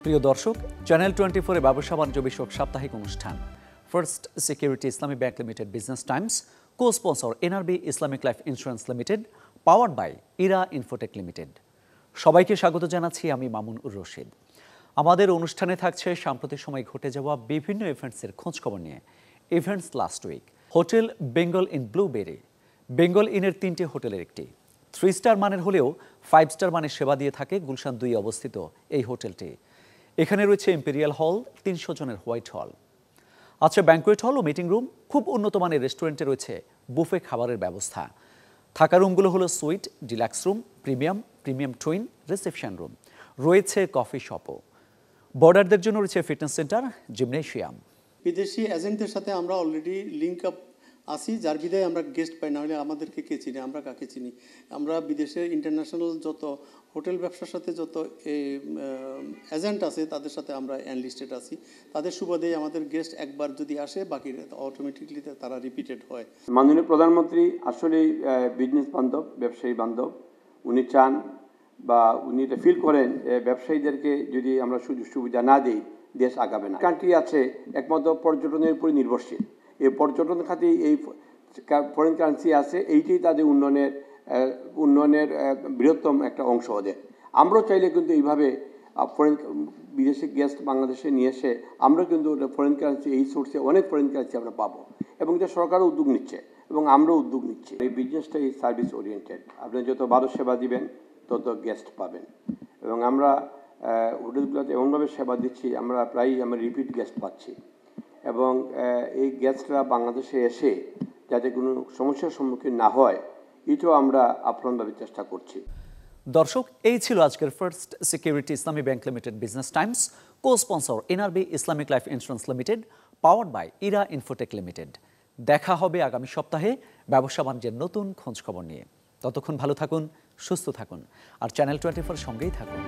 প্রিয় দর্শক, চ্যানেল 24 এ ব্যবসা বাণিজ্য বিষয়ক সাপ্তাহিক অনুষ্ঠান First Security Islami Bank Limited Business Times, co sponsor NRB Islamic Life Insurance Limited, powered by Era Infotech Limited. সবাইকে স্বাগত জানাচ্ছি আমি মামুন উর রশিদ। আমাদের অনুষ্ঠানে থাকছে সাম্প্রতিক সময় ঘটে যাওয়া বিভিন্ন ইভেন্টসের খোঁজখবর নিয়ে। Events last week, hotel Bengal inn blueberry, Bengal ইনের 3টি হোটেলের একটি। 3 স্টার মানের হলেও 5 স্টার মানের সেবা দিয়ে থাকে গুলশান 2 অবস্থিত এই হোটেলটি। এখানে রয়েছে ইম্পেরিয়াল হল, 300 জনের হোয়াইট হল, আছে ব্যাংকুয়েট হল ও মিটিং রুম। খুব উন্নত মানের রেস্টুরেন্টে রয়েছে বুফে খাবারের ব্যবস্থা। থাকার রুমগুলো হলো sweet, deluxe room, premium twin, reception room, রয়েছে কফি শপও। বর্ডারদের জন্য রয়েছে ফিটনেস সেন্টার, জিমনেশিয়াম। বিদেশি এজেন্টদের সাথে আমরা অলরেডি লিঙ্ক আপ আসি, যার বিদায় আমরা গেস্ট পাই, না হলে আমাদেরকে কে চিনি, আমরা কাকে চিনি। আমরা বিদেশের ইন্টারন্যাশনাল যত হোটেল ব্যবসার সাথে যত এজেন্ট আছে তাদের সাথে আমরা এনলিস্টেড আছি। তাদের সুবাদেই আমাদের গেস্ট একবার যদি আসে, বাকি অটোমেটিকলি তারা রিপিটেড হয়। মাননীয় প্রধানমন্ত্রী আসলেই বিজনেস বান্ধব, ব্যবসায়ী বান্ধব। উনি চান বা উনি এটা ফিল করেন ব্যবসায়ীদেরকে যদি আমরা সুযোগ সুবিধা না দিই, দেশ আগাবে না। কান্ট্রি আছে একমাত্র পর্যটনের উপর নির্ভরশীল। এই পর্যটন খাতে এই ফরেন কারেন্সি আছে, এইটাই তাদের উন্নয়নের বৃহত্তম একটা অংশ ওদের। আমরাও চাইলে কিন্তু এইভাবে বিদেশি গেস্ট বাংলাদেশে নিয়ে এসে আমরা কিন্তু ফরেন কারেন্সি, এই সোর্সে অনেক ফরেন কারেন্সি আমরা পাবো, এবং এটা সরকারও উদ্যোগ নিচ্ছে এবং আমরাও উদ্যোগ নিচ্ছি। এই বিজনেসটা এই সার্ভিস ওরিয়েন্টেড। আপনি যত ভালো সেবা দিবেন তত গেস্ট পাবেন, এবং আমরা হোটেলগুলোতে এমনভাবে সেবা দিচ্ছি, আমরা প্রায়ই রিপিট গেস্ট পাচ্ছি, এবং এই গেস্টরা বাংলাদেশে এসে যাতে কোনো সমস্যার সম্মুখীন না হয়, এটাও আমরা আপ্রাণভাবে চেষ্টা করছি। দর্শক, এই ছিল আজকের First Security Islami Bank Limited Business Times, co sponsor NRB Islamic Life Insurance Limited, powered by Era Infotech Limited. দেখা হবে আগামী সপ্তাহে ব্যবসা বাণিজ্যের নতুন খোঁজখবর নিয়ে। ততক্ষণ ভালো থাকুন, সুস্থ থাকুন, আর চ্যানেল 24 সঙ্গেই থাকুন।